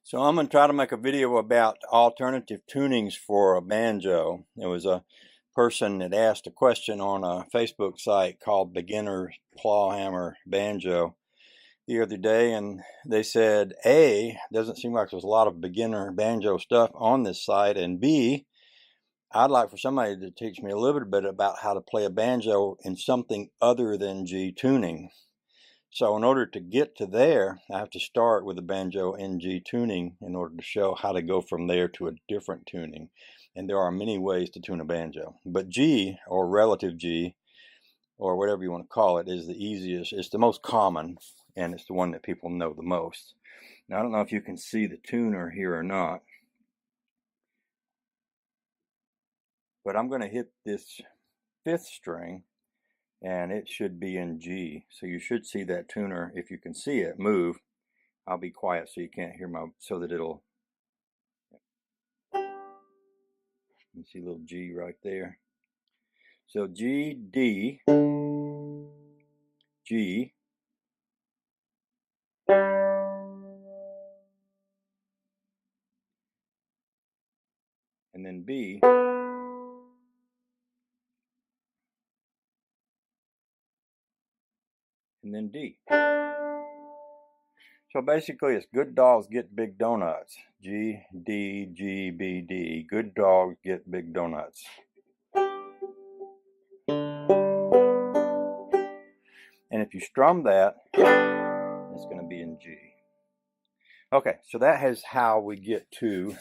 So I'm going to try to make a video about alternative tunings for a banjo. There was a person that asked a question on a Facebook site called Beginner Clawhammer Banjo the other day, and they said, A, doesn't seem like there's a lot of beginner banjo stuff on this site, and B, I'd like for somebody to teach me a little bit about how to play a banjo in something other than G tuning. So in order to get to there, I have to start with the banjo in G tuning in order to show how to go from there to a different tuning. And there are many ways to tune a banjo. But G, or relative G, or whatever you want to call it, is the easiest. It's the most common, and it's the one that people know the most. Now, I don't know if you can see the tuner here or not, but I'm going to hit this 5th string, and it should be in G. So you should see that tuner, if you can see it, move. I'll be quiet so you can't hear so that it'll, you see a little G right there. So G, D, G, and then B, and then D. So basically it's good dogs get big donuts. G, D, G, B, D. Good dogs get big donuts. And if you strum that, it's going to be in G. Okay, so that is how we get to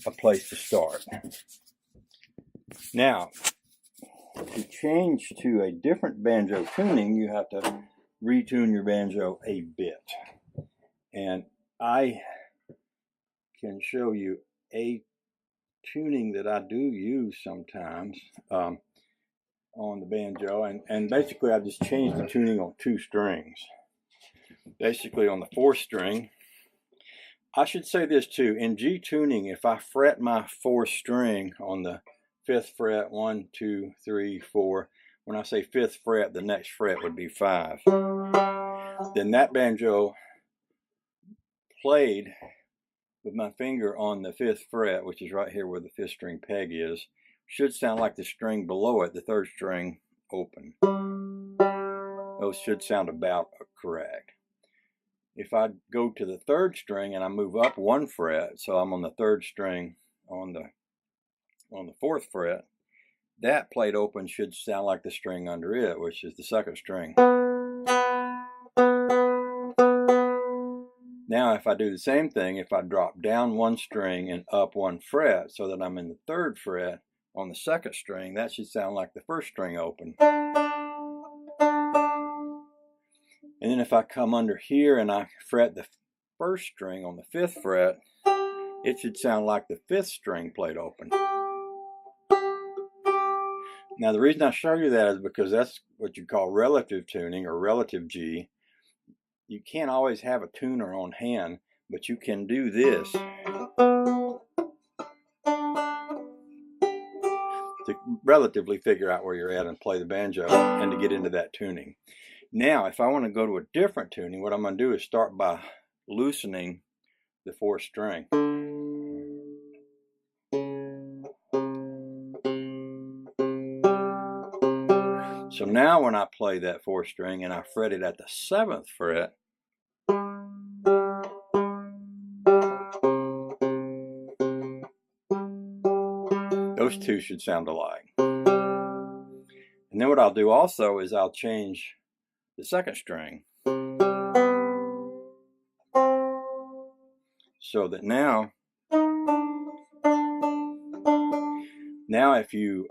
a place to start. Now, to change to a different banjo tuning, you have to retune your banjo a bit. And I can show you a tuning that I do use sometimes on the banjo. And basically, I just changed the tuning on 2 strings. Basically, on the 4th string, I should say this too. In G tuning, if I fret my 4th string on the 5th fret, 1, 2, 3, 4, when I say 5th fret, the next fret would be 5. Then that banjo played with my finger on the 5th fret, which is right here where the 5th string peg is, should sound like the string below it, the 3rd string open. Those should sound about correct. If I go to the 3rd string and I move up 1 fret, so I'm on the 3rd string on the 4th fret, that played open should sound like the string under it, which is the 2nd string. Now if I do the same thing, if I drop down 1 string and up 1 fret so that I'm in the 3rd fret on the 2nd string, that should sound like the 1st string open. And then if I come under here and I fret the 1st string on the 5th fret, it should sound like the 5th string played open. Now the reason I show you that is because that's what you call relative tuning or relative G. You can't always have a tuner on hand, but you can do this to relatively figure out where you're at and play the banjo and to get into that tuning. Now, if I want to go to a different tuning, what I'm going to do is start by loosening the 4th string. So now when I play that 4th string and I fret it at the 7th fret, those two should sound alike. And then what I'll do also is I'll change the 2nd string so that now if you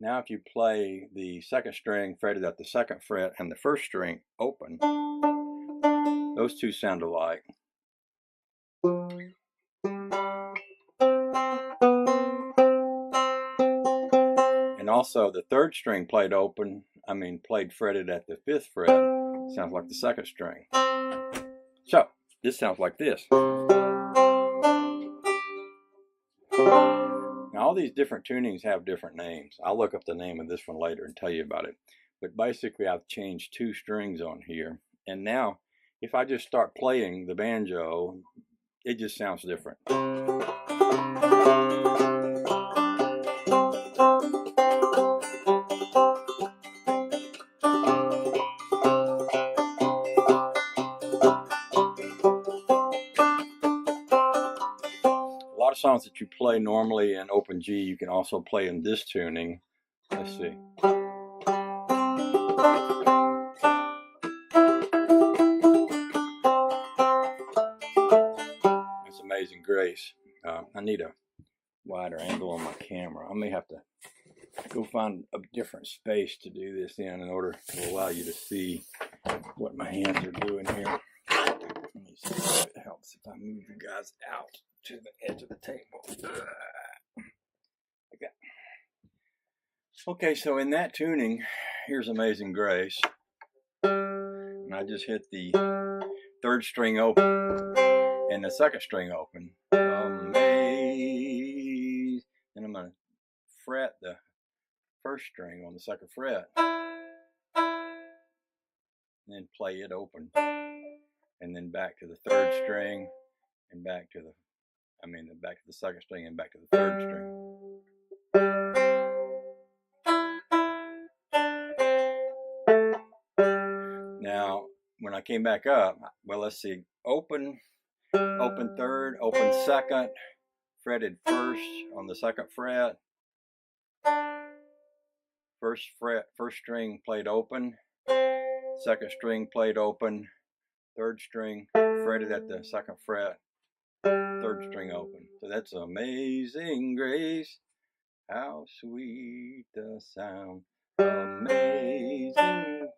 if you play the 2nd string fretted at the 2nd fret and the 1st string open, those two sound alike. And also the 3rd string played fretted at the 5th fret sounds like the 2nd string. So this sounds like this. Now all these different tunings have different names. I'll look up the name of this one later and tell you about it. But basically, I've changed 2 strings on here. And now, if I just start playing the banjo, it just sounds different. A lot of songs that you play normally in open G, you can also play in this tuning. Let's see. That's Amazing Grace. I need a wider angle on my camera. I may have to go find a different space to do this in order to allow you to see what my hands are doing here. Let me see if it helps if I move you guys out to the edge of the table. Okay, so in that tuning, here's Amazing Grace. And I just hit the 3rd string open and the 2nd string open. Amazing. And I'm going to fret the 1st string on the 2nd fret. And then play it open. And then back to the 3rd string and back to the, back to the 2nd string and back to the 3rd string. Now, when I came back up, well, let's see, open 3rd, open 2nd, fretted 1st on the 2nd fret, 1st string played open, 2nd string played open, 3rd string fretted at the 2nd fret, 3rd string open. So that's Amazing Grace, how sweet the sound, amazing,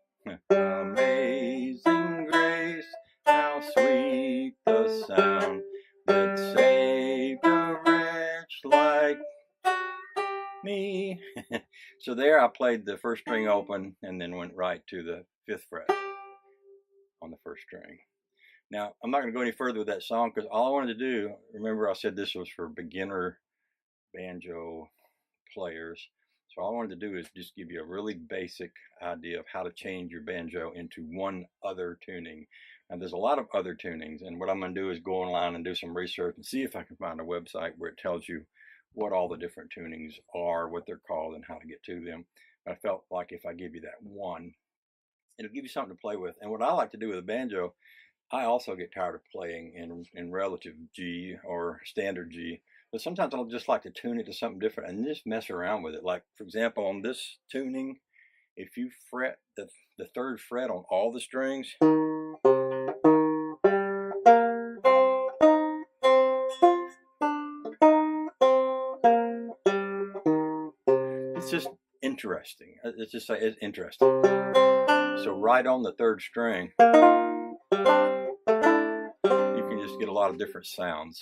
amazing grace, how sweet the sound that saved a wretch like me. So there I played the 1st string open and then went right to the 5th fret on the 1st string. Now, I'm not going to go any further with that song because all I wanted to do, remember I said this was for beginner banjo players. So all I wanted to do is just give you a really basic idea of how to change your banjo into one other tuning. Now there's a lot of other tunings, and what I'm going to do is go online and do some research and see if I can find a website where it tells you what all the different tunings are, what they're called, and how to get to them. But I felt like if I give you that one, it'll give you something to play with. And what I like to do with a banjo, I also get tired of playing in relative G or standard G. But sometimes I'll just like to tune it to something different and just mess around with it. Like, for example, on this tuning, if you fret the 3rd fret on all the strings, it's just interesting. It's just like, it's interesting. So right on the 3rd string, you can just get a lot of different sounds.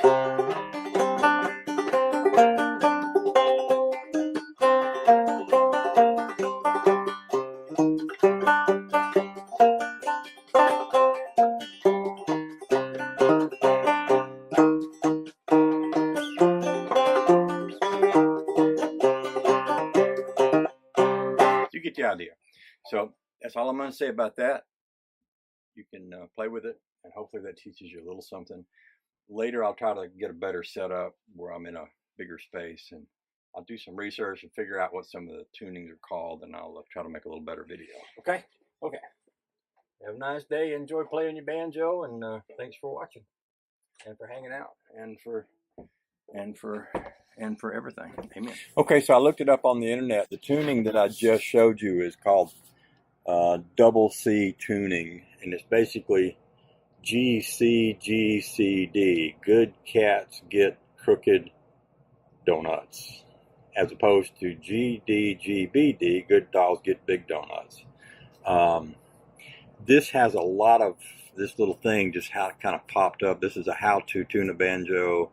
You get the idea. So that's all I'm going to say about that. You can play with it, and hopefully that teaches you a little something. Later, I'll try to get a better setup where I'm in a bigger space, and I'll do some research and figure out what some of the tunings are called, and I'll try to make a little better video. Okay? Okay. Have a nice day. Enjoy playing your banjo, and thanks for watching, and for hanging out, and for everything. Amen. Okay, so I looked it up on the internet. The tuning that I just showed you is called double C tuning, and it's basically G, C, G, C, D. Good cats get crooked donuts. As opposed to G, D, G, B, D. Good dogs get big donuts. This has a lot of, this little thing just how it kind of popped up. This is a how to tune a banjo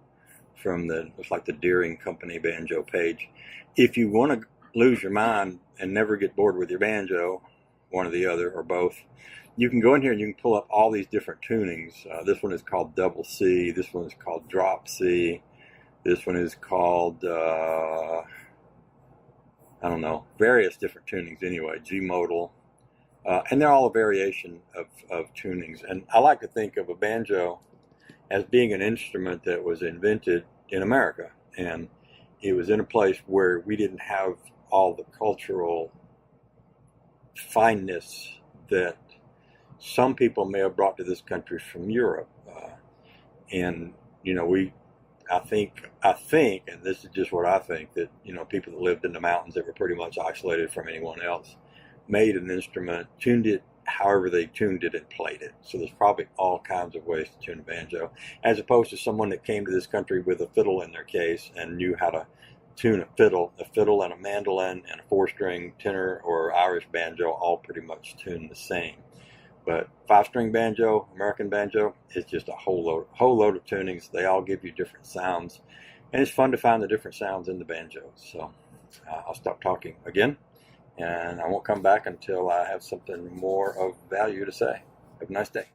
from the, looks like the Deering Company banjo page. If you want to lose your mind and never get bored with your banjo, one or the other or both, you can go in here and you can pull up all these different tunings. This one is called double C. This one is called drop C. This one is called, I don't know, various different tunings anyway, G modal. And they're all a variation of tunings. And I like to think of a banjo as being an instrument that was invented in America. And it was in a place where we didn't have all the cultural fineness that some people may have brought to this country from Europe. And, you know, I think, and this is just what I think, that, you know, people that lived in the mountains that were pretty much isolated from anyone else made an instrument, tuned it however they tuned it, and played it. So there's probably all kinds of ways to tune a banjo, as opposed to someone that came to this country with a fiddle in their case and knew how to tune a fiddle and a mandolin and a 4-string tenor or Irish banjo all pretty much tune the same. But 5-string banjo, American banjo, is just a whole load of tunings. They all give you different sounds, and it's fun to find the different sounds in the banjos. So I'll stop talking again, and I won't come back until I have something more of value to say. Have a nice day.